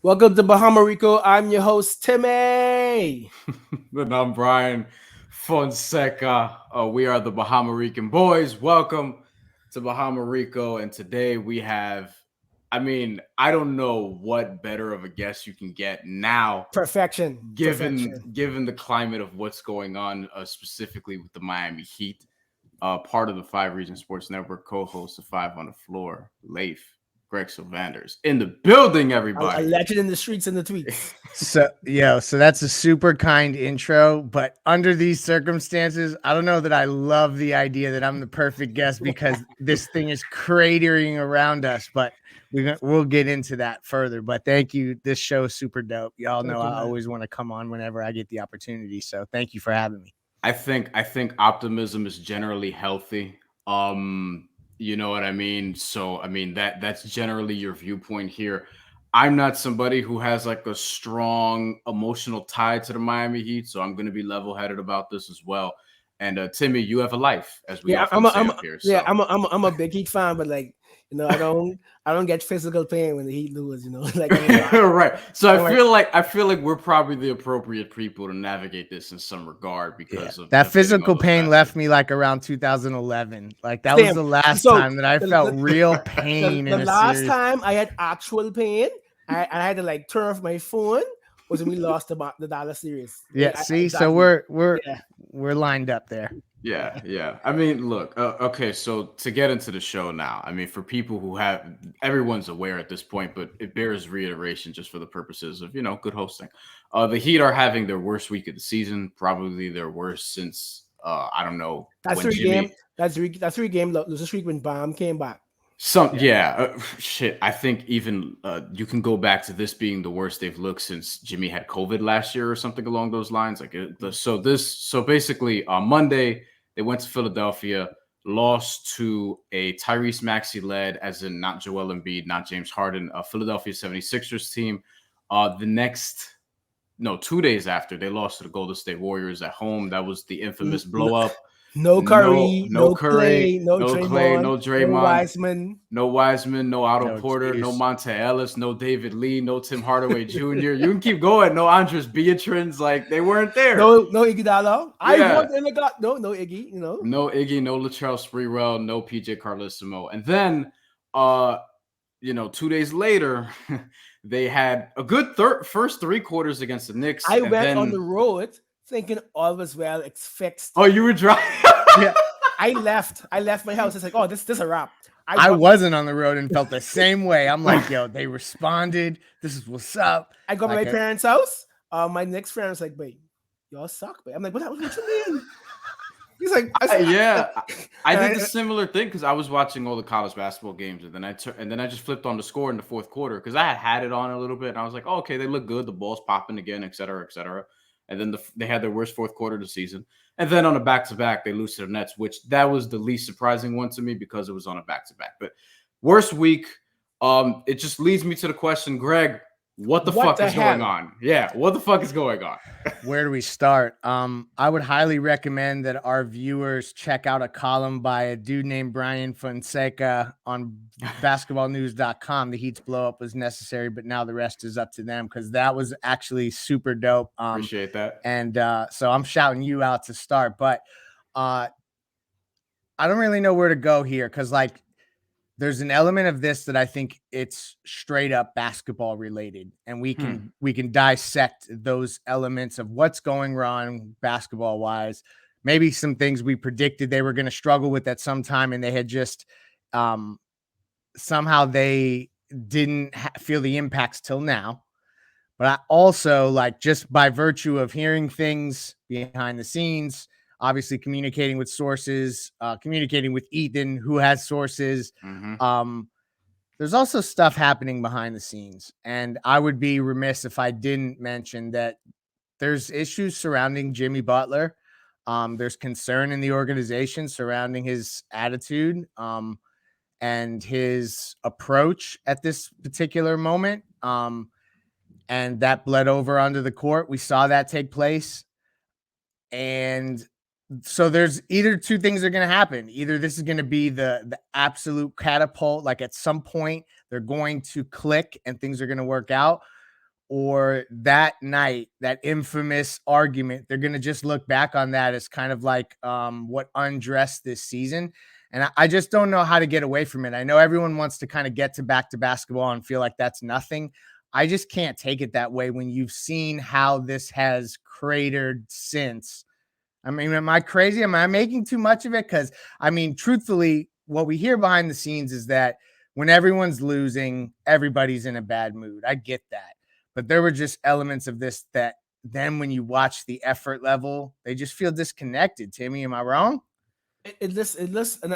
Welcome to Bahamarico. I'm your host, Timmy. And I'm Brian Fonseca. We are the Bahamarican Boys. Welcome to Bahamarico. And today we have, I don't know what better of a guest you can get now, Perfection. given Perfection. given the climate of what's going on, specifically with the Miami Heat. Part of the Five Region Sports Network, co-host of Five on the Floor, Leif. Greg Sylvander's in the building, A everybody. legend in the streets and the tweets. So that's a super kind intro, but under these circumstances, I don't know that I love the idea that I'm the perfect guest because this thing is cratering around us, but we'll get into that further. But thank you. This show is super dope. Y'all know I always want to come on whenever I get the opportunity. So thank you for having me. I think optimism is generally healthy. You know what I mean? So that's generally your viewpoint here. I'm not somebody who has like a strong emotional tie to the Miami Heat, so I'm going to be level-headed about this as well. And Timmy, you have a life, as we often say up here. Yeah, So. I'm a big Heat fan, but I don't get physical pain when the Heat lose. Right. So I feel like we're probably the appropriate people to navigate this in some regard because of that physical pain factors. left me like around 2011. Like that was the last time that I felt real pain. The last time I had actual pain, I had to like turn off my phone was when we lost the Dallas series. Yeah. So we're lined up there. Yeah. I mean, look, okay, so to get into the show now, I mean, for people who everyone's aware at this point, but it bears reiteration just for the purposes of, good hosting. The Heat are having their worst week of the season, probably their worst since, I don't know. That's three game losing streak when Bam came back. Shit. I think even you can go back to this being the worst they've looked since Jimmy had COVID last year or something along those lines. So basically on Monday they went to Philadelphia, lost to a Tyrese Maxey led, as in not Joel Embiid, not James Harden, Philadelphia 76ers team. 2 days after, they lost to the Golden State Warriors at home. That was the infamous blow up. No Curry, no Curry, Clay, no Draymond, no Draymond, no Wiseman, no Otto Porter, no Monte Ellis, no David Lee, no Tim Hardaway Jr. You can keep going. No Andres Beatriz, like they weren't there. No Iguodala. No Iggy. No Iggy, no Latrell Sprewell, no PJ Carlesimo, and then 2 days later, they had a good first 3 quarters against the Knicks. I went on the road thinking all was well, it's fixed. Oh, you were driving? Yeah. I left my house. It's like, oh, this is a wrap. I wasn't on the road and felt the same way. I'm like, yo, they responded. This is what's up. I got to my parents' house. My next friend was like, wait, y'all suck, babe. I'm like, what you mean? He's like, I did the similar thing because I was watching all the college basketball games, and then I just flipped on the score in the fourth quarter because I had it on a little bit, and I was like, oh, okay, they look good. The ball's popping again, et cetera, et cetera. And then they had their worst fourth quarter of the season. And then on a back-to-back, they lose to the Nets, which that was the least surprising one to me because it was on a back-to-back. But worst week, it just leads me to the question, Greg, what the fuck is going on? Yeah, what the fuck is going on? Where do we start? I would highly recommend that our viewers check out a column by a dude named Brian Fonseca on basketballnews.com. The Heat's blow up was necessary, but now the rest is up to them because that was actually super dope. Appreciate that. And so I'm shouting you out to start, but I don't really know where to go here because there's an element of this that I think it's straight up basketball related, and we can dissect those elements of what's going wrong basketball wise. Maybe some things we predicted they were going to struggle with at some time, and they had just somehow they didn't feel the impacts till now. But I also just by virtue of hearing things behind the scenes, obviously communicating with sources, communicating with Ethan, who has sources. There's also stuff happening behind the scenes. And I would be remiss if I didn't mention that there's issues surrounding Jimmy Butler. There's concern in the organization surrounding his attitude and his approach at this particular moment. And that bled over onto the court. We saw that take place. And so there's either two things are going to happen. Either this is going to be the absolute catapult, like at some point they're going to click and things are going to work out, or that night, that infamous argument, they're going to just look back on that as kind of like what undressed this season. And I just don't know how to get away from it. I know everyone wants to kind of get to back to basketball and feel like that's nothing. I just can't take it that way when you've seen how this has cratered since. I mean, am I crazy? Am I making too much of it? Because, I mean, truthfully, what we hear behind the scenes is that when everyone's losing, everybody's in a bad mood. I get that. But there were just elements of this that then when you watch the effort level, they just feel disconnected. Timmy, am I wrong? And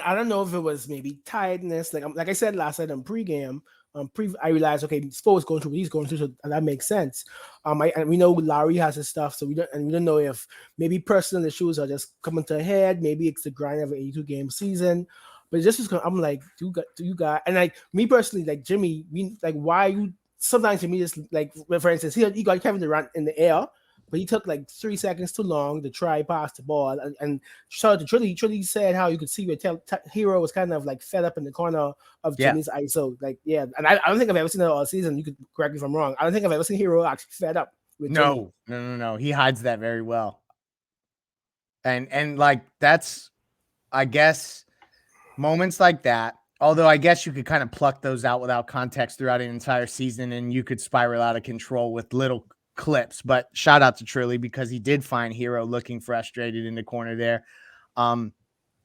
I don't know if it was maybe tiredness. Like I said last night on pregame, I realized, okay, Spo is going through what he's going through, so that makes sense. And we know Larry has his stuff, so we don't know if maybe personal issues are just coming to a head. Maybe it's the grind of an 82 game season. But just was, I'm like, do you got, and like me personally, like Jimmy, why you sometimes to me just like, for instance, he got Kevin Durant in the air, but he took like 3 seconds too long to try pass the ball. And shout out to Trilly. Trilly said how you could see where Hero was kind of like fed up in the corner of Jimmy's ISO. Like, yeah. And I don't think I've ever seen that all season. You could correct me if I'm wrong. I don't think I've ever seen Hero actually fed up with Jimmy. No. He hides that very well. And like, that's, I guess, moments like that. Although I guess you could kind of pluck those out without context throughout an entire season, and you could spiral out of control with little clips. But shout out to Trilly because he did find Hero looking frustrated in the corner there. A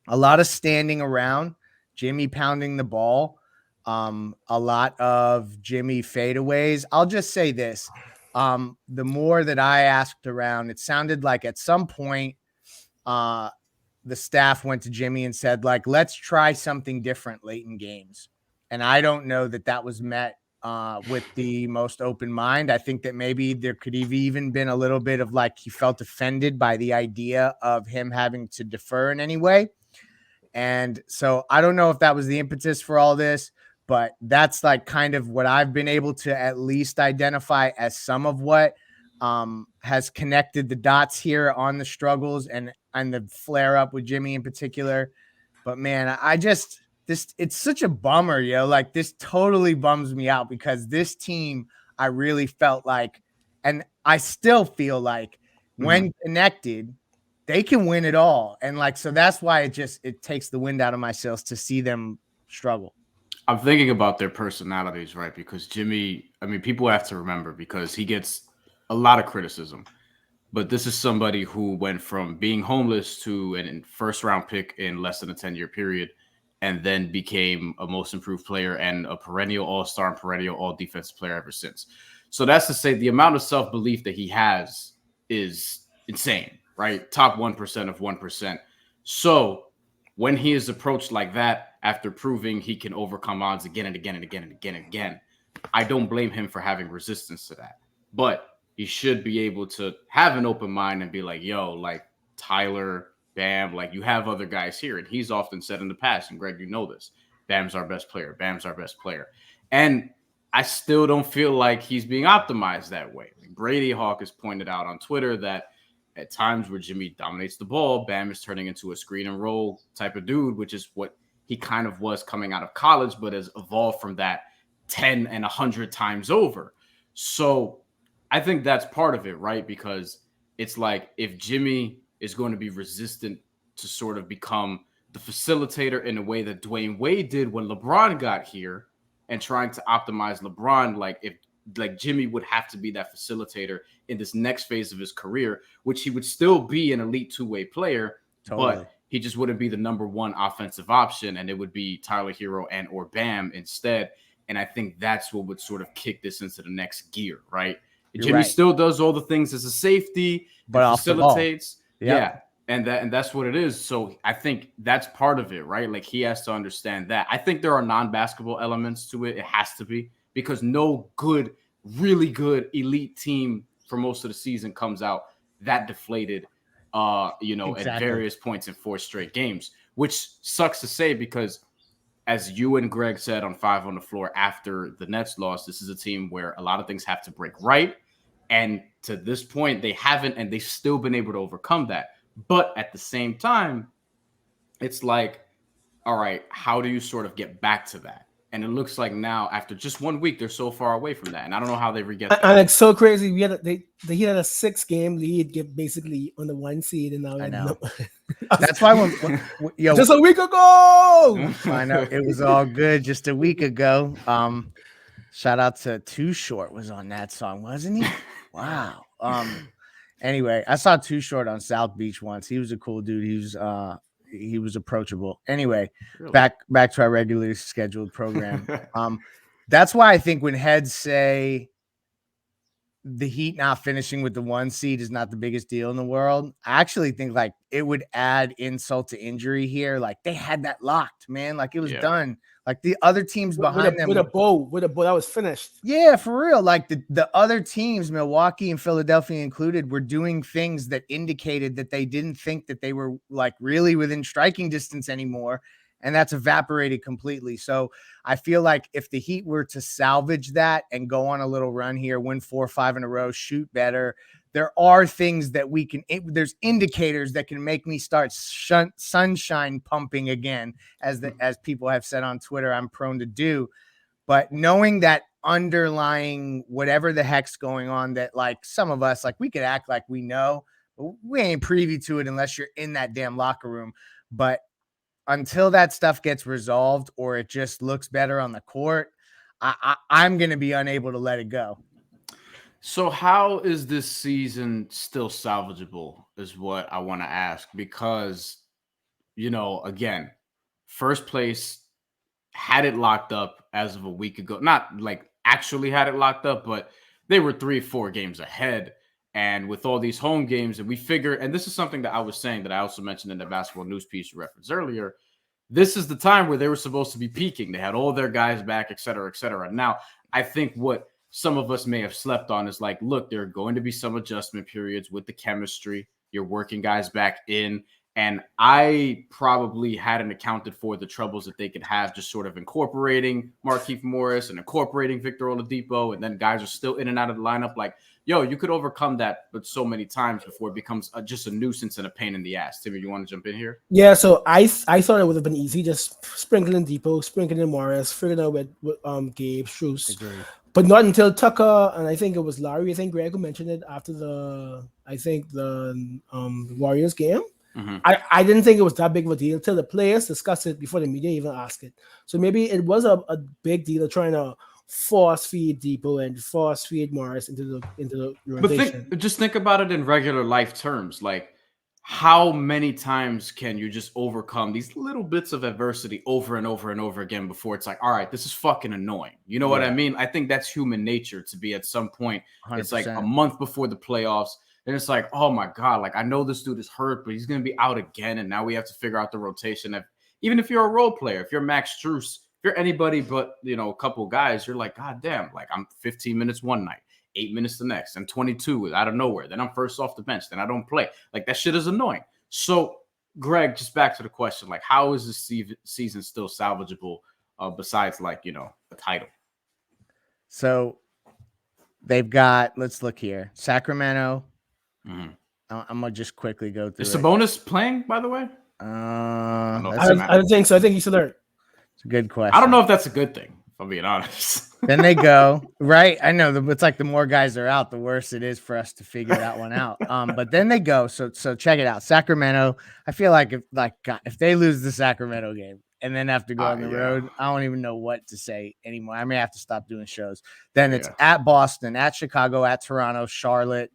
lot of standing around, Jimmy pounding the ball, a lot of Jimmy fadeaways. I'll just say this. The more that I asked around, it sounded like at some point the staff went to Jimmy and said, like, let's try something different late in games. And I don't know that was met with the most open mind. I think that maybe there could have even been a little bit of like he felt offended by the idea of him having to defer in any way. And so I don't know if that was the impetus for all this, but that's like kind of what I've been able to at least identify as some of what has connected the dots here on the struggles and the flare up with Jimmy in particular. But man, it's such a bummer, yo. Like, this totally bums me out because this team, I really felt like, and I still feel like when connected, they can win it all. And like, so that's why it takes the wind out of my sails to see them struggle. I'm thinking about their personalities, right? Because Jimmy, I mean, people have to remember because he gets a lot of criticism. But this is somebody who went from being homeless to a first round pick in less than a 10-year period, and then became a most improved player and a perennial all-star and perennial all-defensive player ever since. So that's to say the amount of self-belief that he has is insane, right? Top 1% of 1%. So when he is approached like that, after proving he can overcome odds again and again and again and again and again, I don't blame him for having resistance to that. But he should be able to have an open mind and be like, yo, like Tyler, Bam, like you have other guys here. And he's often said in the past, and Greg, you know this, Bam's our best player. Bam's our best player. And I still don't feel like he's being optimized that way. Brady Hawk has pointed out on Twitter that at times where Jimmy dominates the ball, Bam is turning into a screen and roll type of dude, which is what he kind of was coming out of college, but has evolved from that 10 and 100 times over. So I think that's part of it, right? Because it's like if Jimmy is going to be resistant to sort of become the facilitator in a way that Dwayne Wade did when LeBron got here and trying to optimize LeBron, like Jimmy would have to be that facilitator in this next phase of his career, which he would still be an elite two-way player, but he just wouldn't be the number one offensive option, and it would be Tyler Hero and or Bam instead. And I think that's what would sort of kick this into the next gear, right? Jimmy still does all the things as a safety, but facilitates. Yeah. And that's what it is. So I think that's part of it, right? Like he has to understand that. I think there are non-basketball elements to it. It has to be because no good, really good elite team for most of the season comes out that deflated, at various points in 4 straight games, which sucks to say because as you and Greg said on 5 on the Floor after the Nets loss, this is a team where a lot of things have to break right. And to this point, they haven't, and they've still been able to overcome that. But at the same time, it's like, all right, how do you sort of get back to that? And it looks like now, after just 1 week, they're so far away from that. And I don't know how they get there. And it's so crazy. We had they had a 6-game lead, get basically on the 1 seed, and now I know. no. That's why when just a week ago. I know it was all good just a week ago. Shout out to Too Short was on that song, wasn't he? Wow. Anyway, I saw Too Short on South Beach once. He was a cool dude. He was approachable. Anyway, Really? back to our regularly scheduled program. That's why I think when heads say the Heat not finishing with the 1 seed is not the biggest deal in the world, I actually think like it would add insult to injury here. Like they had that locked, man. Like it was done. Like the other teams behind them with a bow that was finished. Yeah, for real. Like the other teams, Milwaukee and Philadelphia included, were doing things that indicated that they didn't think that they were like really within striking distance anymore. And that's evaporated completely. So I feel like if the Heat were to salvage that and go on a little run here, win 4 or 5 in a row, shoot better, there are things that we can, there's indicators that can make me start sunshine pumping again, as people have said on Twitter, I'm prone to do. But knowing that underlying whatever the heck's going on, that like some of us, like we could act like we know, but we ain't privy to it unless you're in that damn locker room. But until that stuff gets resolved or it just looks better on the court, I'm going to be unable to let it go. So how is this season still salvageable is what I want to ask, because, again, first place had it locked up as of a week ago. Not like actually had it locked up, but they were 3-4 games ahead. And with all these home games, and we figure, and this is something that I was saying that I also mentioned in the basketball news piece you referenced earlier, this is the time where they were supposed to be peaking. They had all their guys back, et cetera, et cetera. Now, I think what some of us may have slept on is like, look, there are going to be some adjustment periods with the chemistry. You're working guys back in. And I probably hadn't accounted for the troubles that they could have just sort of incorporating Markieff Morris and incorporating Victor Oladipo. And then guys are still in and out of the lineup. Like, yo, you could overcome that, but so many times before it becomes just a nuisance and a pain in the ass. Timmy, you want to jump in here? Yeah, so I thought it would have been easy, just sprinkling Depot, sprinkling Morris, figuring out with Gabe, Strus. But not until Tucker, and I think it was Larry, I think Greg who mentioned it after the Warriors game. Mm-hmm. I didn't think it was that big of a deal till the players discussed it before the media even asked it. So maybe it was a big deal of trying to force feed Depot and force feed Morris into the rotation. But just think about it in regular life terms. Like, how many times can you just overcome these little bits of adversity over and over and over again before it's like, all right, this is fucking annoying. You know what I mean? I think that's human nature to be at some point. 100%. It's like a month before the playoffs. And it's like, oh my God, like I know this dude is hurt, but he's going to be out again. And now we have to figure out the rotation. Even if you're a role player, if you're Max Strus, if you're anybody but, a couple guys, you're like, God damn, like I'm 15 minutes one night, 8 minutes the next, and 22 out of nowhere. Then I'm first off the bench. Then I don't play. Like that shit is annoying. So, Greg, just back to the question, like how is this season still salvageable besides like, a title? So they've got, let's look here, Sacramento. Mm-hmm. I'm going to just quickly go through. Is Sabonis playing, by the way? I don't think so. I think he's alert. It's a good question. I don't know if that's a good thing, if I'm being honest. Then they go, right? I know it's like the more guys are out, the worse it is for us to figure that one out. But then they go. So check it out. Sacramento. I feel like if they lose the Sacramento game and then have to go on the road, I don't even know what to say anymore. I may have to stop doing shows. Then it's at Boston, at Chicago, at Toronto, Charlotte,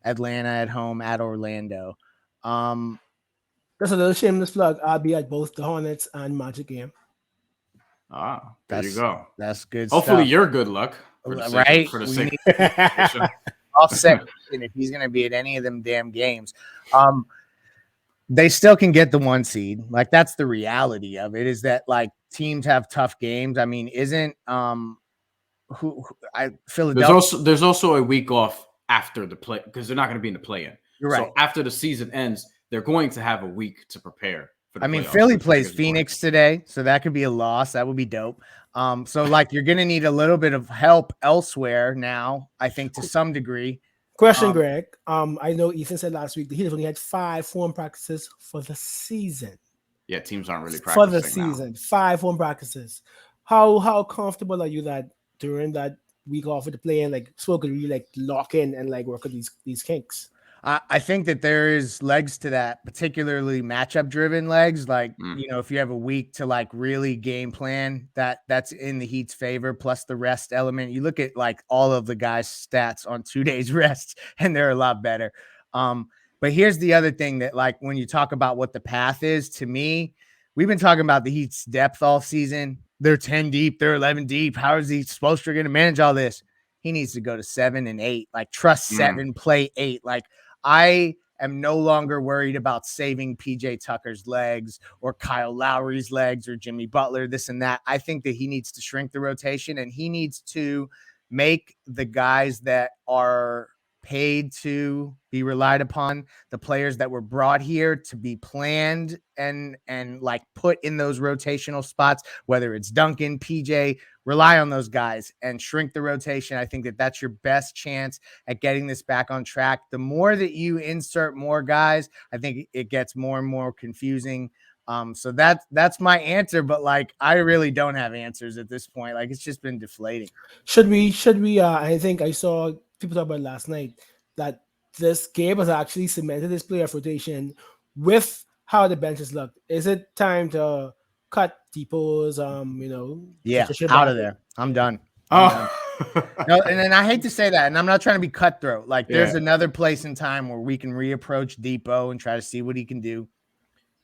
Atlanta at home, at Orlando. That's a little shameless plug. I'll be at both the Hornets and Magic game. There you go. That's good. Hopefully, stuff. you're good luck. For the right? For the sake I'll say if he's going to be at any of them damn games, they still can get the 1 seed. Like that's the reality of it. Is that like teams have tough games? I mean, isn't Philadelphia? There's also a week off after the play because they're not going to be in the play-in. You're right. So after the season ends, they're going to have a week to prepare. For the playoffs. Philly plays Phoenix today, so that could be a loss. That would be dope. So like you're going to need a little bit of help elsewhere now, I think to some degree. Question, Greg. I know Ethan said last week that he only had 5 form practices for the season. Yeah, teams aren't really practicing for the season. 5 form practices. how comfortable are you that during that week off with the play and like Spo could really like lock in and like work on these kinks? I think that there is legs to that, particularly matchup driven legs. Like, Mm. if you have a week to like really game plan, that's in the Heat's favor, plus the rest element. You look at like all of the guys' stats on 2 days rest, and they're a lot better. But here's the other thing that, like, when you talk about what the path is, to me, we've been talking about the Heat's depth all season. They're 10 deep, they're 11 deep. How is he supposed to going to manage all this? He needs to go to 7 and 8. Like, trust 7, play 8. Like, I am no longer worried about saving PJ Tucker's legs or Kyle Lowry's legs or Jimmy Butler, this and that. I think that he needs to shrink the rotation, and he needs to make the guys that are paid to be relied upon, the players that were brought here to be planned and like put in those rotational spots, whether it's Duncan, PJ, rely on those guys and shrink the rotation. I think that that's your best chance at getting this back on track. The more that you insert more guys, I think it gets more and more confusing. So that's my answer, but like, I really don't have answers at this point. Like, it's just been deflating. Should we I think I saw people talk about last night that this game has actually cemented this playoff rotation with how the benches look. Is it time to cut Depot's Yeah, Patricia out of Barber? there. I'm done. Oh. No, and then I hate to say that, and I'm not trying to be cutthroat. Like, there's Yeah. another place in time where we can reapproach Depot and try to see what he can do.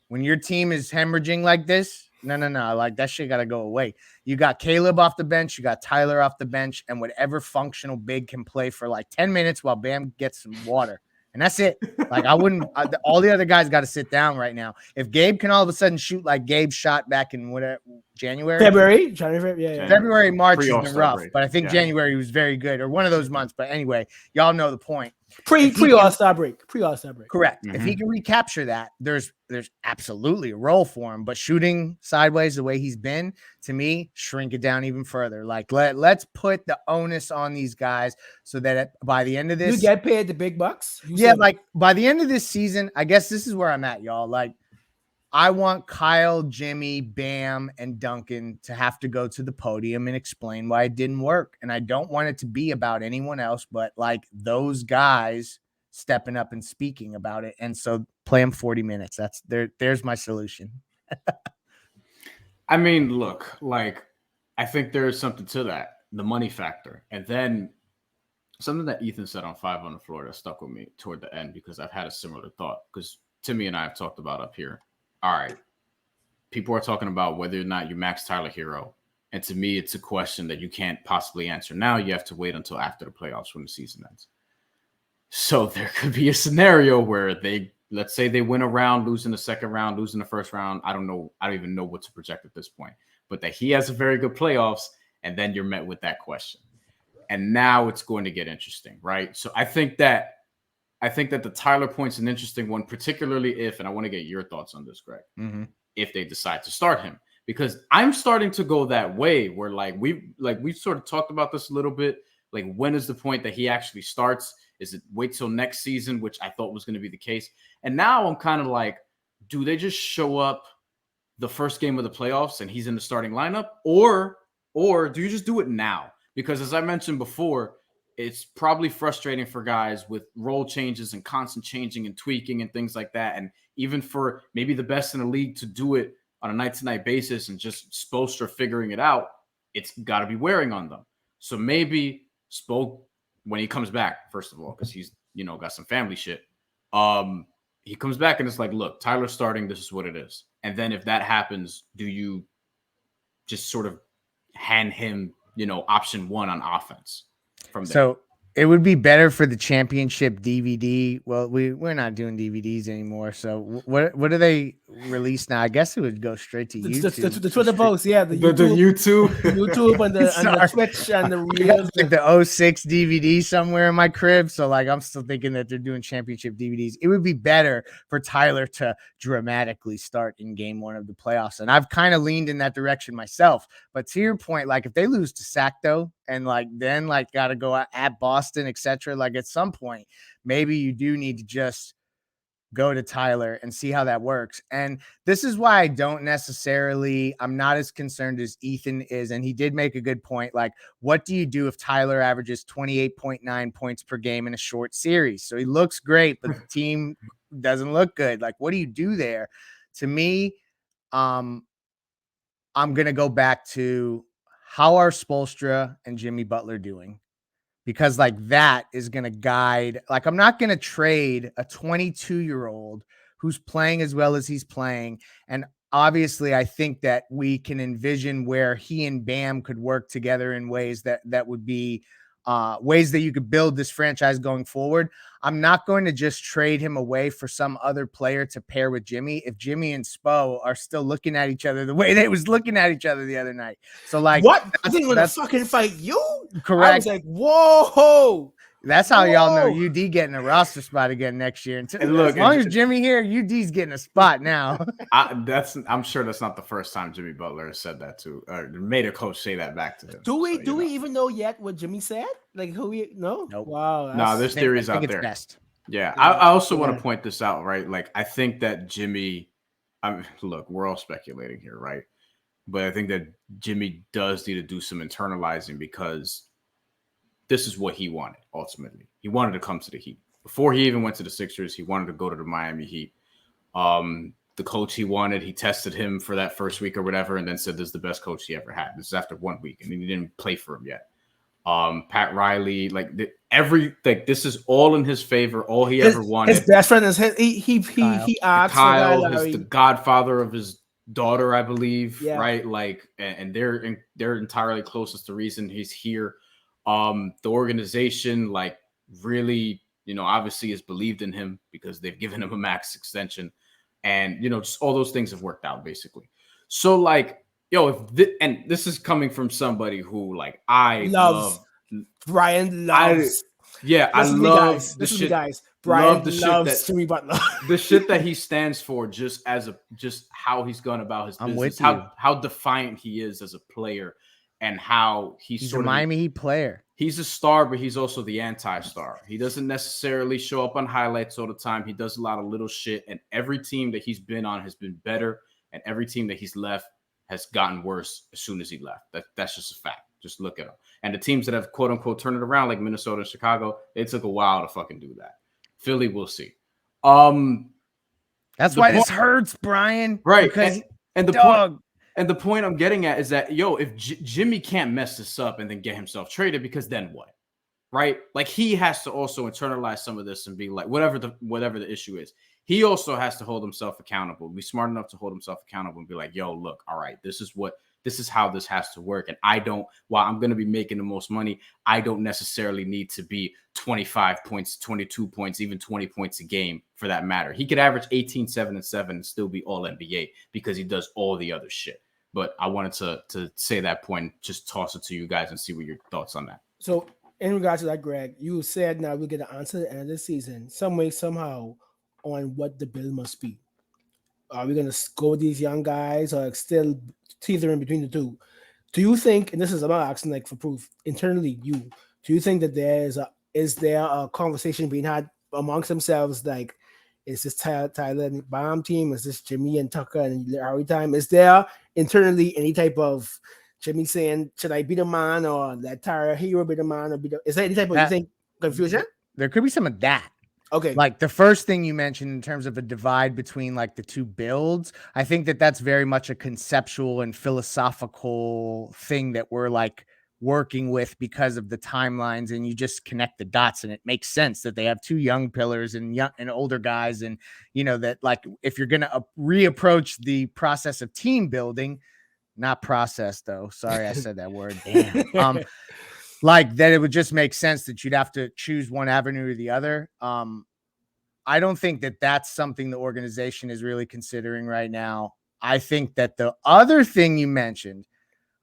When your team is hemorrhaging like this, no. Like, that shit got to go away. You got Caleb off the bench, you got Tyler off the bench, and whatever functional big can play for like 10 minutes while Bam gets some water. And that's it. Like, all the other guys got to sit down right now. If Gabe can all of a sudden shoot like Gabe shot back in January, yeah. February, March has been Pre-All-Star rough, break. but I think Yeah. January was very good, or one of those months. But anyway, y'all know the point. Pre All-Star break. Correct. If he can recapture that, there's absolutely a role for him. But shooting sideways the way he's been, to me, shrink it down even further. Like, let's put the onus on these guys so that by the end of this, you get paid the big bucks. like by the end of this season, I guess this is where I'm at, y'all. Like, I want Kyle, Jimmy, Bam, and Duncan to have to go to the podium and explain why it didn't work. And I don't want it to be about anyone else, but like those guys stepping up and speaking about it. And so play them 40 minutes. There's my solution. I mean, look, like, I think there is something to that, the money factor. And then something that Ethan said on 5 on the Floor that stuck with me toward the end, because I've had a similar thought, because Timmy and I have talked about up here. All right, people are talking about whether or not you max Tyler Hero. And to me, it's a question that you can't possibly answer now. You have to wait until after the playoffs when the season ends. So there could be a scenario where let's say they win a round, losing the second round, losing the first round. I don't even know what to project at this point, but that he has a very good playoffs. And then you're met with that question. And now it's going to get interesting, right? So I think that the Tyler point's an interesting one, particularly if, and I want to get your thoughts on this, Greg, if they decide to start him, because I'm starting to go that way where we've sort of talked about this a little bit. Like, when is the point that he actually starts? Is it wait till next season, which I thought was going to be the case? And now I'm kind of like, do they just show up the first game of the playoffs and he's in the starting lineup, or do you just do it now? Because as I mentioned before, it's probably frustrating for guys with role changes and constant changing and tweaking and things like that. And even for maybe the best in the league to do it on a night-to-night basis and just Spoelstra figuring it out, it's got to be wearing on them. So maybe Spo, when he comes back, first of all, because he's, got some family shit, he comes back and it's like, look, Tyler's starting. This is what it is. And then if that happens, do you just sort of hand him, option one on offense? So it would be better for the championship DVD. Well, we're not doing DVDs anymore. So what do they release now? I guess it would go straight to YouTube. The Twitter post, yeah, the YouTube, and the Twitch and the reels. Like the 06 DVD somewhere in my crib. So like, I'm still thinking that they're doing championship DVDs. It would be better for Tyler to dramatically start in game 1 of the playoffs. And I've kind of leaned in that direction myself. But to your point, like, if they lose to Sac though, and then got to go at Boston, etc. Like, at some point, maybe you do need to just go to Tyler and see how that works. And this is why I'm not as concerned as Ethan is. And he did make a good point. Like, what do you do if Tyler averages 28.9 points per game in a short series? So he looks great, but the team doesn't look good. Like, what do you do there? To me, I'm going to go back to how are Spoelstra and Jimmy Butler doing? Because like that is going to guide, like, I'm not going to trade a 22-year-old who's playing as well as he's playing. And obviously I think that we can envision where he and Bam could work together in ways that would be ways that you could build this franchise going forward. I'm not going to just trade him away for some other player to pair with Jimmy if Jimmy and Spo are still looking at each other the way they was looking at each other the other night. So like, what? I didn't want to fucking fight you. Correct. I was like, whoa. That's how y'all know UD getting a roster spot again next year. And look, as long as Jimmy here, UD's getting a spot now. I'm sure that's not the first time Jimmy Butler has said that to, or made a coach say that back to him. Do we even know yet what Jimmy said? Like, who we know? Nope. Wow. No, there's theories out there. Best. Yeah, I also want to point this out, right? Like, I think that Jimmy, look, we're all speculating here, right? But I think that Jimmy does need to do some internalizing because this is what he wanted, ultimately. He wanted to come to the Heat. Before he even went to the Sixers, he wanted to go to the Miami Heat. The coach he wanted, he tested him for that first week or whatever, and then said this is the best coach he ever had. This is after 1 week, and he didn't play for him yet. Pat Riley, this is all in his favor. All he ever wanted. His best friend is he asked Kyle, for that, the godfather of his daughter, I believe, right? Like, and they're entirely closest to reason he's here. The organization, like, really, obviously has believed in him because they've given him a max extension, and just all those things have worked out basically. So like, and this is coming from somebody who, like, Brian loves. I love the shit. Guys, Brian loves Jimmy Butler. The shit that he stands for, just how he's gone about his business, how defiant he is as a player, and how he's a Miami Heat player. He's a star, but he's also the anti-star. He doesn't necessarily show up on highlights all the time. He does a lot of little shit, and every team that he's been on has been better, and every team that he's left has gotten worse as soon as he left. That's just a fact. Just look at him. And the teams that have quote unquote turned it around, like Minnesota and Chicago, it took a while to fucking do that. Philly, we'll see. That's why this hurts, Brian. Right. Because the point I'm getting at is that, if Jimmy can't mess this up and then get himself traded, because then what? Right? Like, he has to also internalize some of this and be like, whatever the issue is, he also has to hold himself accountable, be smart enough to hold himself accountable and be like, look, all right, this is how this has to work. And while I'm going to be making the most money, I don't necessarily need to be 25 points, 22 points, even 20 points a game for that matter. He could average 18, 7, and 7 and still be all NBA because he does all the other shit. But I wanted to say that point, just toss it to you guys and see what your thoughts on that. So in regards to that, Greg, you said now we'll get an answer at the end of the season, some way, somehow, on what the bill must be. Are we going to go with these young guys or still teetering between the two? Do you think, and I'm not asking like for proof, internally, do you think that is there a conversation being had amongst themselves? Like, is this Tyler and Bam team? Is this Jimmy and Tucker and Larry time? Is there internally any type of Jimmy saying, should I be the man, or let Tyler Hero be the man, or is there any type of you think confusion? There could be some of that. Okay. Like the first thing you mentioned in terms of a divide between like the two builds, I think that that's very much a conceptual and philosophical thing that we're like working with because of the timelines, and you just connect the dots and it makes sense that they have two young pillars and young and older guys. And, that like, if you're going to reapproach the process of team building, not process though. Sorry, I said that word. Damn. Like that, it would just make sense that you'd have to choose one avenue or the other. I don't think that that's something the organization is really considering right now. I think that the other thing you mentioned,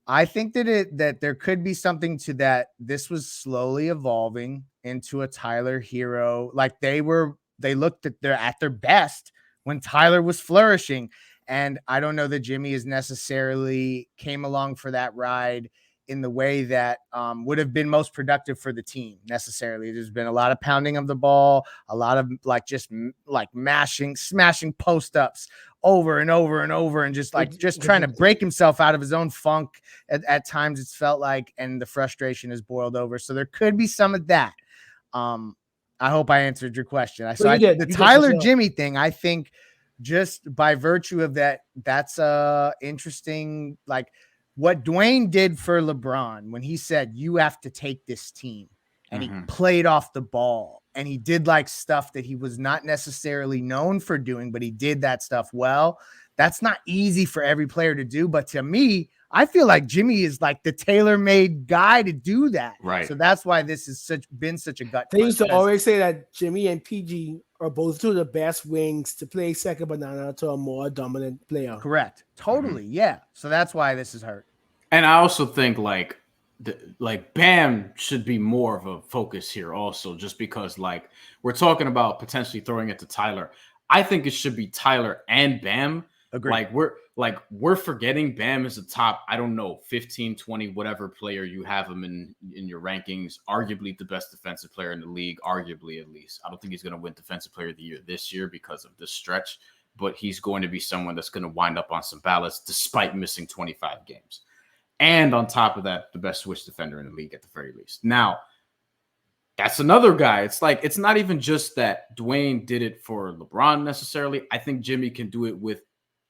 I think that there could be something to that. This was slowly evolving into a Tyler Hero. Like they looked at their best when Tyler was flourishing. And I don't know that Jimmy is necessarily came along for that ride in the way that would have been most productive for the team necessarily. There's been a lot of pounding of the ball, a lot of like just like smashing post ups over and over and over, and just trying to break himself out of his own funk at times, it's felt like, and the frustration has boiled over. So there could be some of that. I hope I answered your question. The Tyler Jimmy thing, I think just by virtue of that, that's interesting. Like what Dwayne did for LeBron when he said, you have to take this team, and he played off the ball, and he did like stuff that he was not necessarily known for doing, but he did that stuff well. That's not easy for every player to do. But to me, I feel like Jimmy is like the tailor-made guy to do that. Right. So that's why this has been such a gut. They used to always say that Jimmy and PG are both two of the best wings to play second banana to a more dominant player. Correct. Totally. Yeah. So that's why this is hurt. And I also think like Bam should be more of a focus here also, just because like we're talking about potentially throwing it to Tyler. I think it should be Tyler and Bam. Agreed. We're forgetting Bam is a top, I don't know, 15, 20, whatever player you have him in your rankings, arguably the best defensive player in the league, arguably at least. I don't think he's going to win defensive player of the year this year because of this stretch, but he's going to be someone that's going to wind up on some ballots despite missing 25 games. And on top of that, the best switch defender in the league at the very least. Now, that's another guy. It's like, it's not even just that Dwayne did it for LeBron necessarily. I think Jimmy can do it with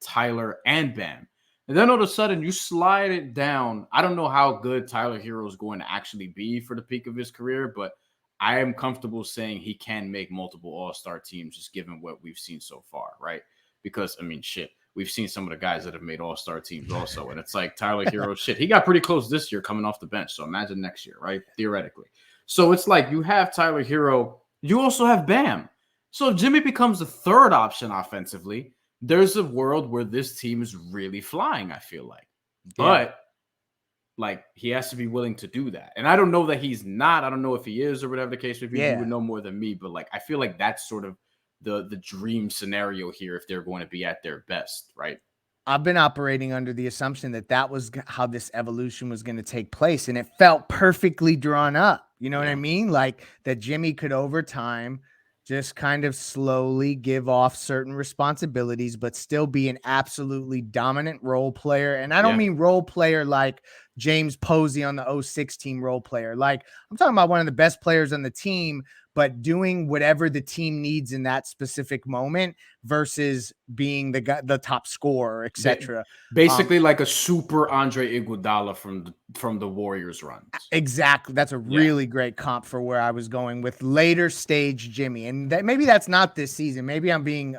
Tyler and Bam. And then all of a sudden you slide it down. I don't know how good Tyler Hero is going to actually be for the peak of his career, but I am comfortable saying he can make multiple all-star teams just given what we've seen so far, right? Because, I mean, shit, we've seen some of the guys that have made all-star teams also, and it's like Tyler Hero, shit, he got pretty close this year coming off the bench, so imagine next year, right? Theoretically. So it's like you have Tyler Hero, you also have Bam. So if Jimmy becomes the third option offensively, there's a world where this team is really flying, I feel like. But, like, he has to be willing to do that. And I don't know that he's not. I don't know if he is or whatever the case may be. You would know more than me. But, like, I feel like that's sort of the dream scenario here if they're going to be at their best, right? I've been operating under the assumption that was how this evolution was going to take place. And it felt perfectly drawn up. You know what I mean? Like, that Jimmy could, over time, just kind of slowly give off certain responsibilities, but still be an absolutely dominant role player. And I don't mean role player like James Posey on the 06 team role player. Like, I'm talking about one of the best players on the team, but doing whatever the team needs in that specific moment versus being the top scorer, etc. Basically, like a super Andre Iguodala from the Warriors runs. Exactly. That's a really great comp for where I was going with later stage Jimmy. And maybe that's not this season. Maybe I'm being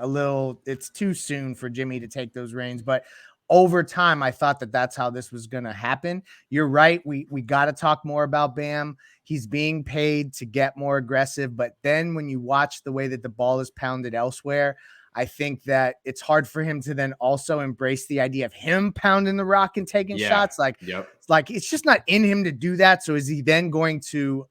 it's too soon for Jimmy to take those reins, but over time, I thought that's how this was going to happen. You're right. We got to talk more about Bam. He's being paid to get more aggressive. But then when you watch the way that the ball is pounded elsewhere, I think that it's hard for him to then also embrace the idea of him pounding the rock and taking shots. Like, it's just not in him to do that. So is he then going to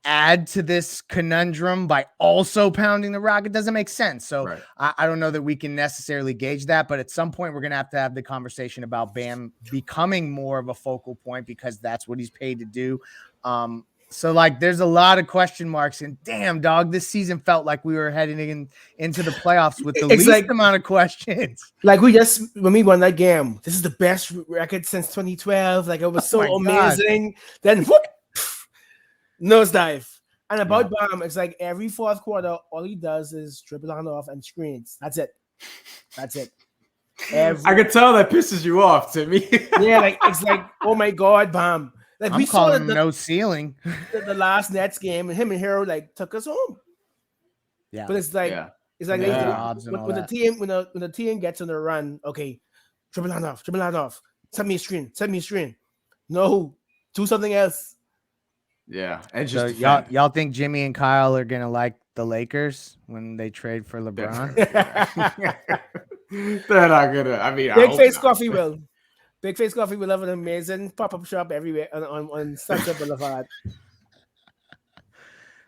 add to this conundrum by also pounding the rock? It doesn't make sense. So I don't know that we can necessarily gauge that, but at some point we're going to have the conversation about Bam becoming more of a focal point because that's what he's paid to do. So like, there's a lot of question marks, and damn dog, this season felt like we were heading into the playoffs with the least amount of questions. Like when we won that game, this is the best record since 2012. Like, it was so amazing. God. Then whoop, nosedive. And about Bam, it's like every fourth quarter, all he does is dribble on off and screens. That's it. I can tell that pisses you off, Timmy. Yeah, like it's like, oh my God, Bam. Like, I'm calling no ceiling. The last Nets game, and him and Hero like took us home. Yeah, but it's like when the team gets on the run, okay, dribble on off, send me a screen. No, do something else. Yeah, and just y'all think Jimmy and Kyle are gonna like the Lakers when they trade for LeBron? They're not gonna. I mean, Big Face Coffee will. Big Face Coffee will have an amazing pop-up shop everywhere on Sunset Boulevard.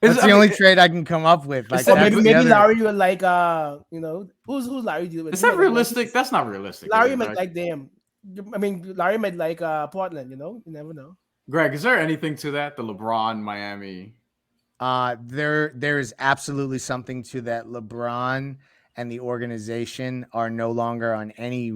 That's the only trade I can come up with. Like, maybe Larry will like, who's Larry deal with? Is that realistic? That's not realistic. Larry might like them. I mean, Larry might like Portland. You never know. Greg, is there anything to that? The LeBron Miami. There is absolutely something to that. LeBron and the organization are no longer on any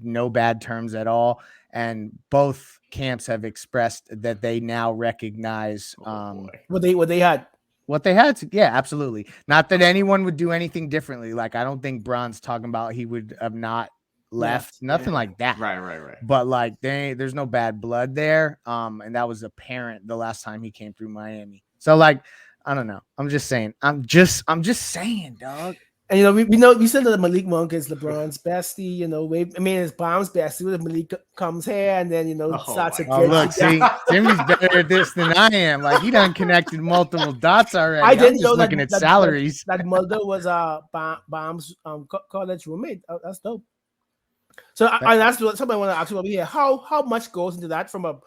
no bad terms at all, and both camps have expressed that they now recognize what they had. What they had to, yeah, absolutely. Not that anyone would do anything differently. Like I don't think Bron's talking about he would have not left, nothing like that. Right. But like there's no bad blood there. And that was apparent the last time he came through Miami. So like, I don't know. I'm just saying, dog. And we said that Malik Monk is LeBron's bestie. It's Baum's bestie. When Malik comes here and then starts to get. Look, see, Jimmy's better at this than I am. Like he done connected multiple dots already. I didn't know looking at salaries. That Mulder was Baum's college roommate. Oh, that's dope. So that's what somebody want to ask you over here. How much goes into that from a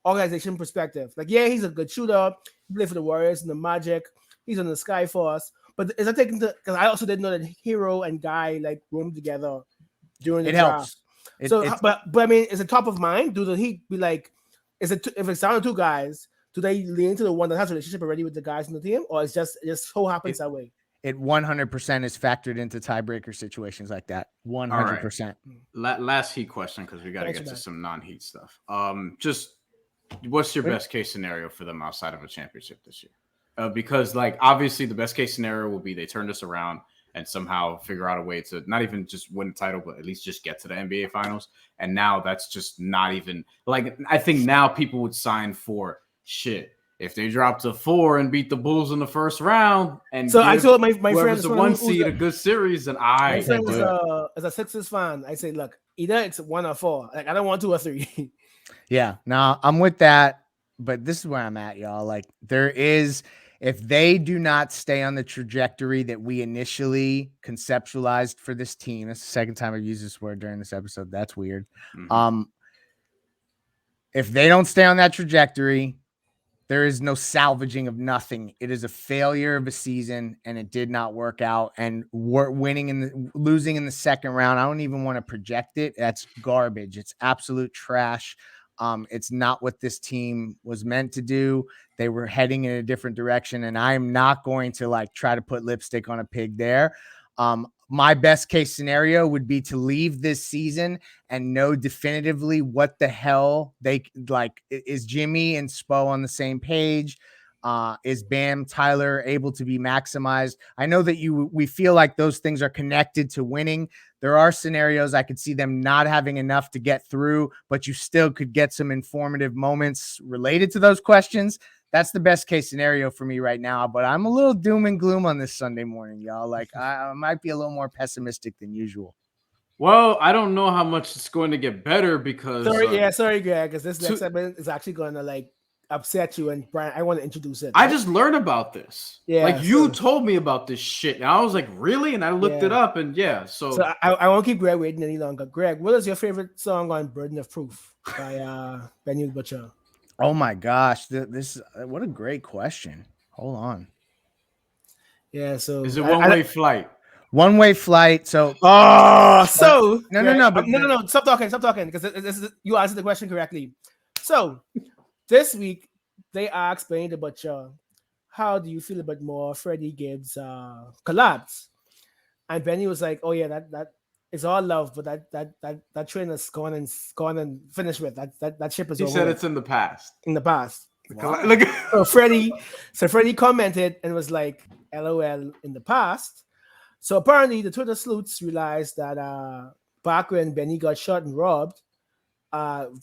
organization perspective? Like, yeah, he's a good shooter. He played for the Warriors and the Magic. He's on the Skyforce. But is that taken to? Because I also didn't know that Hero and Guy like room together during the draft. But I mean, is it top of mind? Do the Heat be like? Is it if it's down to two guys? Do they lean to the one that has a relationship already with the guys in the team, or it's just so happens that way? It 100% is factored into tiebreaker situations like that. 100%. Right. Last Heat question because we got to get to some non-Heat stuff. Just what's your best case scenario for them outside of a championship this year? Because like obviously the best case scenario will be they turn this around and somehow figure out a way to not even just win the title, but at least just get to the NBA Finals. And now that's just not even like I think now people would sign for shit. If they drop to 4 and beat the Bulls in the first round, and so I told my friends the one seed a good series, then my friend as a Sixers fan, I say, look, either it's 1 or 4. Like I don't want 2 or 3. Yeah, no, I'm with that, but this is where I'm at, y'all. Like if they do not stay on the trajectory that we initially conceptualized for this team, that's the second time I've used this word during this episode. That's weird. Mm-hmm. If they don't stay on that trajectory, there is no salvaging of nothing. It is a failure of a season, and it did not work out. And losing in the second round, I don't even want to project it. That's garbage. It's absolute trash. It's not what this team was meant to do. They were heading in a different direction, and I'm not going to like try to put lipstick on a pig there. My best case scenario would be to leave this season and know definitively what the hell they like. Is Jimmy and Spo on the same page? Is Bam Tyler able to be maximized? I know that we feel like those things are connected to winning. There are scenarios I could see them not having enough to get through, but you still could get some informative moments related to those questions. That's the best case scenario for me right now, but I'm a little doom and gloom on this Sunday morning, y'all. Like I might be a little more pessimistic than usual. Well, I don't know how much it's going to get better because sorry, Greg, because this next segment is actually going to like upset you. And Brian, I want to introduce it. I just learned about this. Yeah, like you told me about this shit, and I was like, really? And I looked it up, and so I won't keep Greg waiting any longer. Greg, what is your favorite song on "Burden of Proof" by Benny Butcher? Oh my gosh, this what a great question. Hold on. Yeah, so is it one-way flight? One-way flight. So no. Stop talking because you answered the question correctly. So this week they asked Benny the Butcher, how do you feel about more Freddie Gibbs collabs? And Benny was like, oh yeah, that it's all love, but that train is gone and finished with. That ship is over. He said it's in the past. In the past. Wow. So Freddie commented and was like, LOL in the past. So apparently the Twitter sleuths realized that back when Benny got shot and robbed,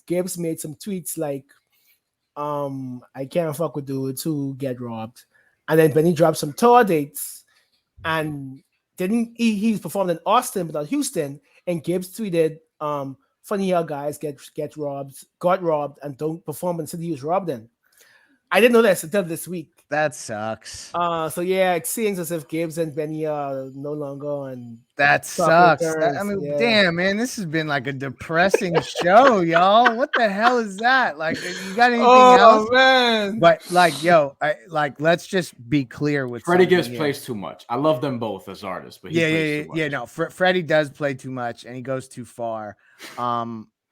Gibbs made some tweets like, I can't fuck with dudes who get robbed. And then Benny dropped some tour dates and he performed in Austin but not Houston, and Gibbs tweeted, funny how guys got robbed and don't perform in the city he was robbed in. I didn't know this until this week. That sucks. So yeah, it seems as if Gibbs and Benny are no longer on. That sucks. Damn, man, this has been like a depressing show, y'all. What the hell is that? Like, you got anything else? Oh man! But like, let's just be clear with Freddie Gibbs plays too much. I love them both as artists, but he plays too much. No, Freddie does play too much and he goes too far.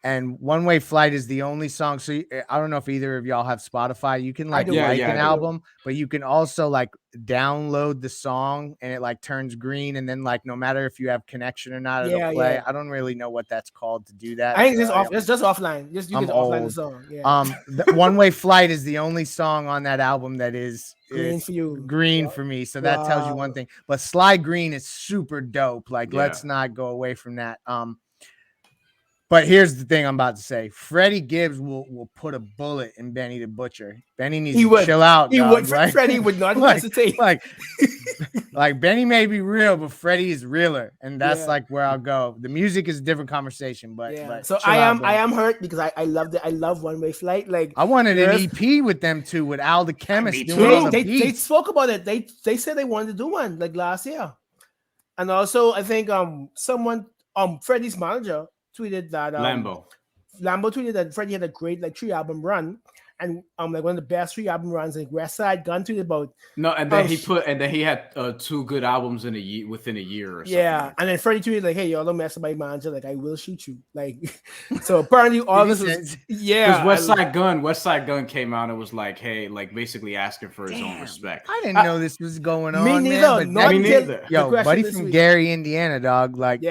And One Way Flight is the only song. So I don't know if either of y'all have Spotify. You can like do. like Yeah, an I do. album, but you can also like download the song and it like turns green. And then like no matter if you have connection or not, it'll play. I don't really know what that's called to do that. I think it's just offline. Just you I'm can offline the old. song. Yeah. One Way Flight is the only song on that album that is Green for you. green for me. So that tells you one thing. But Sly Green is super dope. Like let's not go away from that. But here's the thing I'm about to say. Freddie Gibbs will put a bullet in Benny the Butcher. Benny needs to chill out. He dog. would. Like, Freddie would not hesitate. Like Benny may be real, but Freddie is realer, and that's like where I'll go. The music is a different conversation, but so I am hurt because I loved it. I love One Way Flight. Like I wanted an EP with them too, with Al the Chemist doing all the beats. They spoke about it. They said they wanted to do one like last year, and also I think someone Freddie's manager tweeted that Lambo tweeted that Freddie had a great like 3-album run, and like one of the best 3-album runs. Like West Side Gun tweeted about and then he had 2 good albums in a year within a year or something. Yeah, and then Freddie tweeted like, "Hey, y'all don't mess with my manager. Like, I will shoot you." Like, so apparently all this was because West Side Gun came out and was like, "Hey," like basically asking for his own respect. I didn't know this was going on. Me neither. Me neither. Yo, buddy from Gary, Indiana, dog. Like,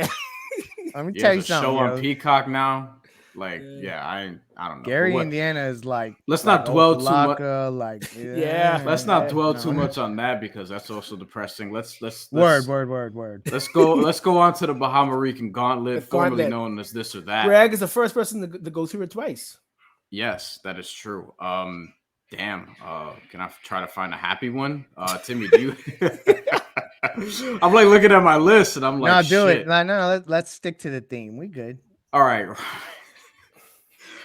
let me tell you something. Show on Peacock now. Like, I don't know. Gary, Indiana is like. Let's not dwell too much. Like, let's not dwell too much on that because that's also depressing. Let's word. Let's go on to the Bahamarican Gauntlet, formerly known as this or that. Greg is the first person to go through it twice. Yes, that is true. Damn. Can I try to find a happy one? Timmy, do you? I'm like looking at my list and I'm like, no, do it. No, let's stick to the theme. We good. All right.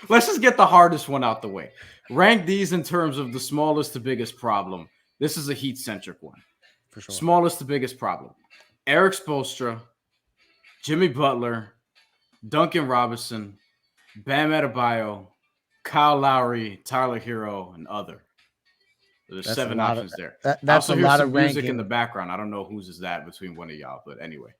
Let's just get the hardest one out the way. Rank these in terms of the smallest to biggest problem. This is a Heat-centric one. For sure. Smallest to biggest problem. Eric Spoelstra, Jimmy Butler, Duncan Robinson, Bam Adebayo, Kyle Lowry, Tyler Hero, and other. There's 7 options there. That's a lot of music ranking. in the background. I don't know whose is that between one of y'all, but anyway.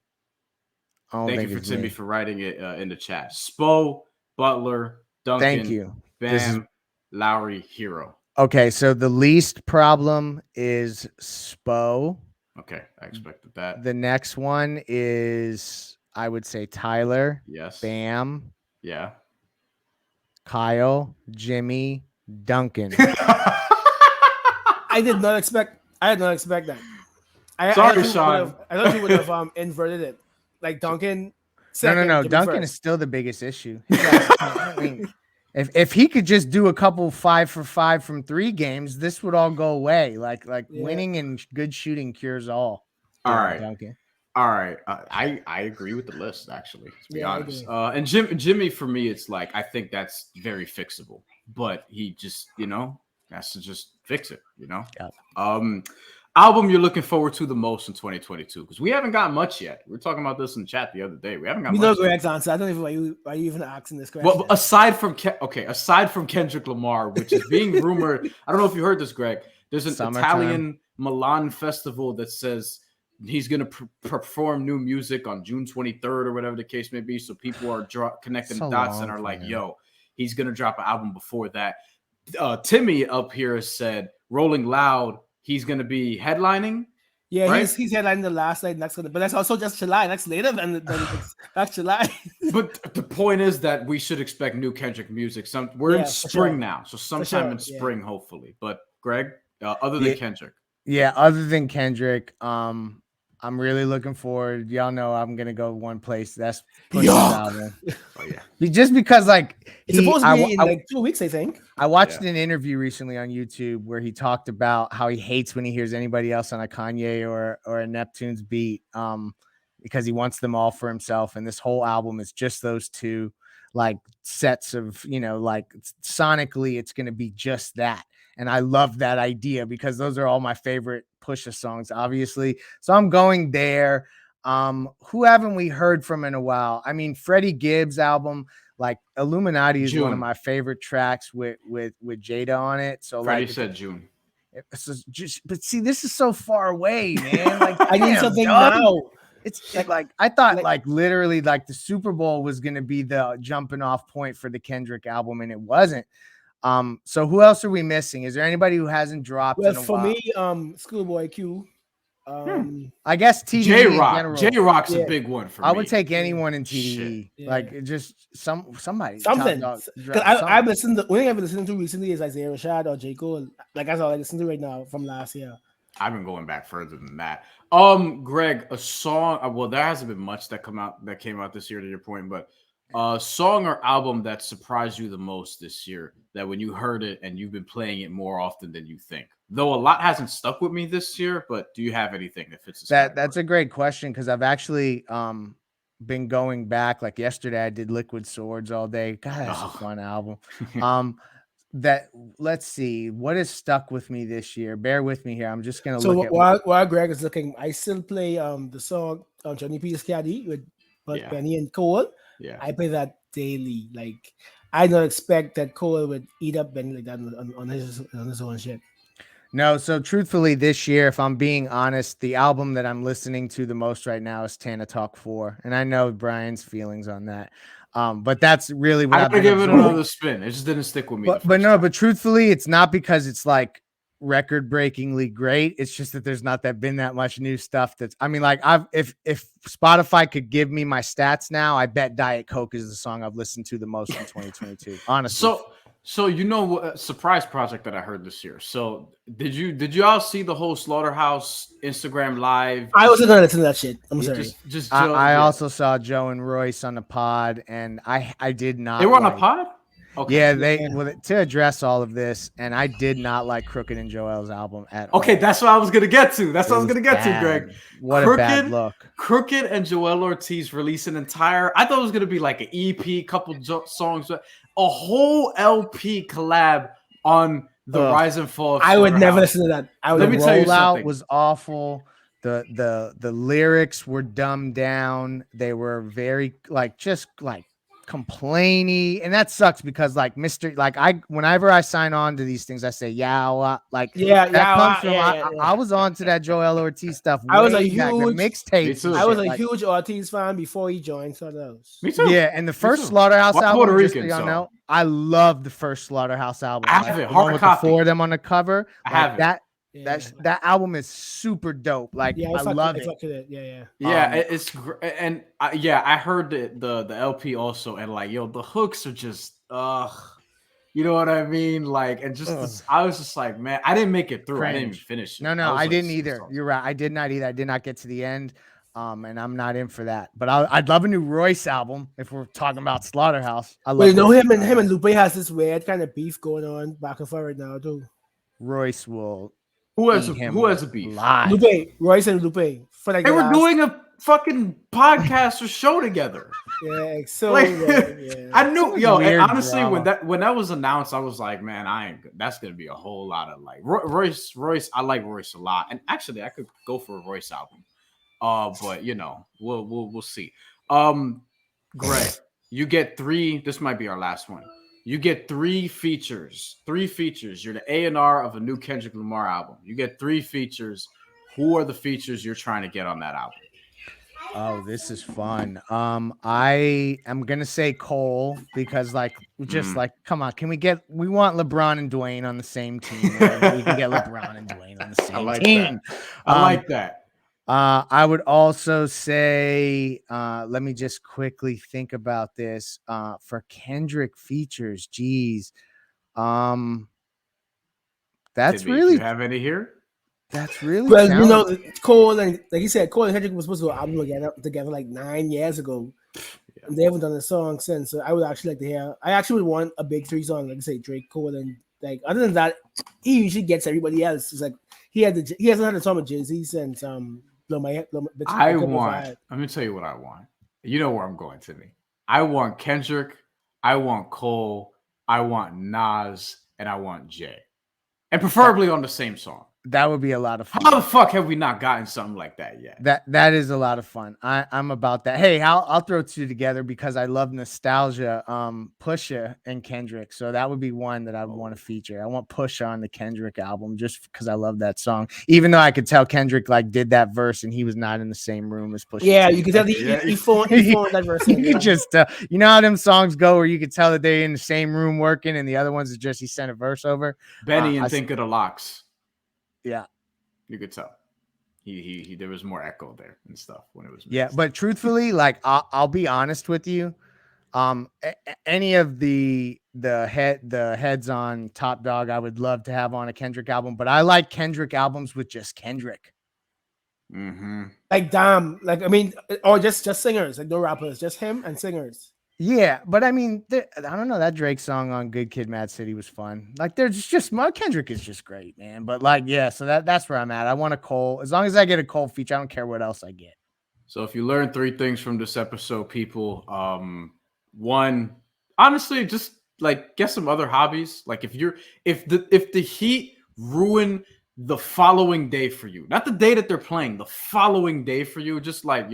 Thank you for Timmy for writing it in the chat. Spo, Butler, Duncan, thank you. Bam, Lowry, Hero. Okay, so the least problem is Spo. Okay, I expected that. The next one is, I would say, Tyler. Yes. Bam. Yeah. Kyle, Jimmy, Duncan. I did not expect that. Sorry, Sean. I thought you would have inverted it. Like Duncan. No. Duncan is still the biggest issue. I mean, if he could just do a couple 5 for 5 from 3 games, this would all go away. Like winning and good shooting cures all. All right, Duncan. All right. I agree with the list, actually, to be honest. And Jimmy, for me, it's like, I think that's very fixable. But he just, has to just fix it, Yeah. Album you're looking forward to the most in 2022? Because we haven't got much yet. We were talking about this in chat the other day. We haven't got much. Greg's answer. I don't even why you even asking this question. Well, aside from Kendrick Lamar, which is being rumored, I don't know if you heard this, Greg. There's an Italian Milan festival that says he's going to perform new music on June 23rd or whatever the case may be. So people are connecting the dots and are like, yo, he's going to drop an album before that. Timmy up here has said Rolling Loud, he's going to be headlining. Yeah, right? he's headlining the last night next one, but that's also just July. That's later than that's July. But the point is that we should expect new Kendrick music. We're in spring now, so sometime in spring, hopefully. But Greg, other than Kendrick. Yeah, other than Kendrick, I'm really looking forward. Y'all know I'm gonna go one place. That's Push's album. Oh yeah. Just because it's supposed to be in like 2 weeks, I think. I watched an interview recently on YouTube where he talked about how he hates when he hears anybody else on a Kanye or a Neptune's beat, because he wants them all for himself. And this whole album is just those two sets of, sonically, it's gonna be just that. And I love that idea because those are all my favorite Pusha songs, obviously. So I'm going there. Who haven't we heard from in a while? I mean, Freddie Gibbs' album, Illuminati is one of my favorite tracks with Jada on it. So Freddie said June. But see, this is so far away, man. I need something now. It's like I thought like- literally like the Super Bowl was gonna be the jumping off point for the Kendrick album, and it wasn't. So who else are we missing? Is there anybody who hasn't dropped Well, in a for while? me, Schoolboy Q. I guess TDE J in Rock. general. J Rock's Yeah. a big one for me. I would take anyone in TDE. Shit. Yeah. Like it just somebody. Something. Top dog, Because drop I've listened to, the only thing I've been listening to recently is Isaiah Rashad or J. Cole. Like that's all I listen to right now from last year. I've been going back further than that. Greg, a song. Well, there hasn't been much that came out this year, to your point, but a song or album that surprised you the most this year, that when you heard it and you've been playing it more often than you think. Though a lot hasn't stuck with me this year, but do you have anything that fits this That's a great question, because I've actually been going back. Like yesterday, I did Liquid Swords all day. God, that's a fun album. Let's see what has stuck with me this year. Bear with me here. I'm just gonna look at while Greg is looking, I still play the song Johnny P's Caddy with Benny and Cole. Yeah, I play that daily. Like I don't expect that Cole would eat up Benny like that on his own shit. No, so truthfully, this year, if I'm being honest, the album that I'm listening to the most right now is Tana Talk 4. And I know Brian's feelings on that. But that's really what I've been give it another spin. It just didn't stick with me. But truthfully, it's not because it's like record-breakingly great. It's just that there's not been that much new stuff. If Spotify could give me my stats now, I bet Diet Coke is the song I've listened to the most in 2022. Honestly. So you know what surprise project that I heard this year. So did you all see the whole Slaughterhouse Instagram live? I wasn't gonna listen to that shit. I'm sorry. I also saw Joe and Royce on the pod, and I did not. They were on a pod? Okay. Yeah, to address all of this, and I did not like Crooked and Joel's album at all. Okay, that's what I was gonna get to. Greg. What a bad look. Crooked and Joel Ortiz released an entire. I thought it was gonna be like an EP, couple songs, a whole LP collab on the Rise and Fall of I would never listen to that. Let me tell you something. Was awful. The lyrics were dumbed down. They were very just complainy, and that sucks because whenever I sign on to these things, I say I was on to that Joel Ortiz stuff. I was a huge mixtape. I was a huge Ortiz fan before he joined Slaughterhouse. Me too. Yeah, and the first Slaughterhouse album, Puerto Rican, I love the first Slaughterhouse album. I have it hard with copy. The 4 of them on the cover. I have that. That album is super dope. I love it. Yeah. It's and I heard the LP also, and the hooks are just you know what I mean? I was just like, man, I didn't make it through. Cringe. I didn't even finish it. No, I didn't either. You're right. I did not either. I did not get to the end. And I'm not in for that. But I'd love a new Royce album if we're talking about Slaughterhouse. Him and Lupe has this weird kind of beef going on back and forth right now too. Royce will. Who has a beef? Live. Lupe, Royce and Lupe. They were doing a fucking podcast or show together. Yeah, so I knew, and honestly, drama. when that was announced, I was like, man, that's gonna be a whole lot of Royce. I like Royce a lot, and actually, I could go for a Royce album. But we'll see. Greg, you get 3. This might be our last one. You get 3 features. You're the A&R of a new Kendrick Lamar album. You get 3 features. Who are the features you're trying to get on that album? Oh, this is fun. I am gonna say Cole because come on, we want LeBron and Dwayne on the same team. We can get LeBron and Dwayne on the same team. I like that. I would also say, let me just quickly think about this. For Kendrick features, geez. That's really. Do you have any here? That's really. Well, Cole and like you said, Cole and Kendrick was supposed to do an album together like 9 years ago. Yeah. And they haven't done a song since. So I would actually like to hear. I actually would want a big 3 song, like I say, Drake, Cole, and other than that, he usually gets everybody else. It's like he hasn't had a song with Jay-Z since let me tell you what I want. You know where I'm going, Timmy. I want Kendrick, I want Cole, I want Nas, and I want Jay. And preferably on the same song. That would be a lot of fun. How the fuck have we not gotten something like that yet? That is a lot of fun. I'm about that. Hey, I'll throw two together because I love nostalgia. Pusha and Kendrick. So that would be one that I would want to feature. I want Pusha on the Kendrick album just because I love that song. Even though I could tell Kendrick like did that verse and he was not in the same room as Pusha. Yeah, T. you can tell he phoned that verse in. You just you know how them songs go where you could tell that they're in the same room working and the other ones is just he sent a verse over. Benny and Think of the Locks. Yeah. You could tell. He there was more echo there and stuff when it was mixed. Yeah, but truthfully, like I'll be honest with you. Any of the heads on Top Dog, I would love to have on a Kendrick album, but I like Kendrick albums with just Kendrick. Like damn, like I mean, or just singers, like no rappers, just him and singers. Yeah, but I mean, I don't know. That Drake song on Good Kid, Mad City was fun. Like, there's just my Kendrick is just great, man. But like, yeah, so that's where I'm at. I want a Cole. As long as I get a Cole feature, I don't care what else I get. So if you learn 3 things from this episode, people, one, honestly, just like get some other hobbies. Like if the Heat ruin the following day for you, not the day that they're playing, the following day for you, just like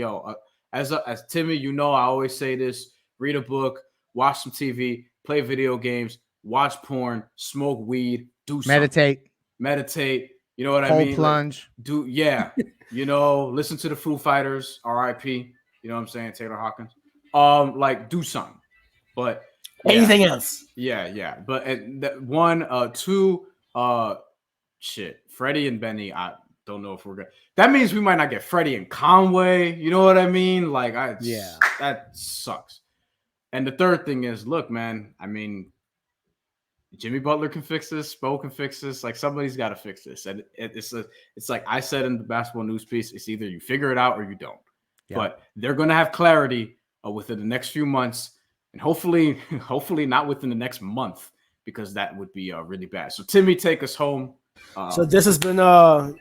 as Timmy, you know, I always say this. Read a book, watch some TV, play video games, watch porn, smoke weed, do something. Meditate. You know what I mean? Plunge. Like, you know, listen to the Foo Fighters, R.I.P. You know what I'm saying? Taylor Hawkins. Like do something. But anything else? Yeah. But one, two, shit. Freddie and Benny, I don't know if we're good. That means we might not get Freddie and Conway. You know what I mean? Like that sucks. And the third thing is, look, man, I mean, Jimmy Butler can fix this. Spo can fix this. Like, somebody's got to fix this. And it's like I said in the basketball news piece, it's either you figure it out or you don't. Yeah. But they're going to have clarity within the next few months. And hopefully not within the next month, because that would be really bad. So, Timmy, take us home. So this has been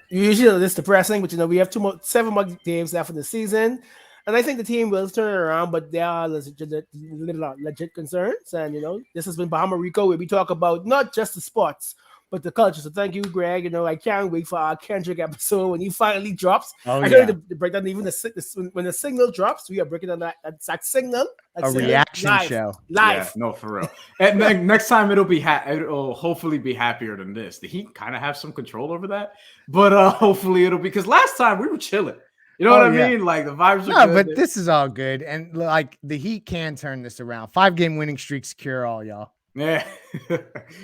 usually this depressing, but you know, we have 7 more games left of the season. And I think the team will turn it around, but there are legit concerns. And, you know, this has been Bahamarico, where we talk about not just the sports, but the culture. So thank you, Greg. You know, I can't wait for our Kendrick episode when he finally drops. I can't wait to break down even when the signal drops. We are breaking down that signal. A reaction show. Live. Yeah, no, for real. And next time it'll hopefully be happier than this. The Heat kind of have some control over that. But hopefully it'll be, because last time we were chilling. You know what I mean? Like, the vibes are good. But this is all good. And like, the Heat can turn this around. 5-game winning streak secure all, y'all. Yeah.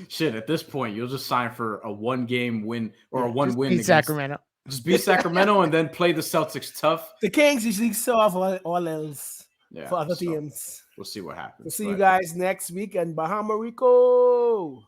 Shit, at this point, you'll just sign for a 1-game win or a 1 win against Sacramento. Just beat Sacramento and then play the Celtics tough. The Kings usually show off all else for other teams. We'll see what happens. We'll see you guys next week, and Bahamarico.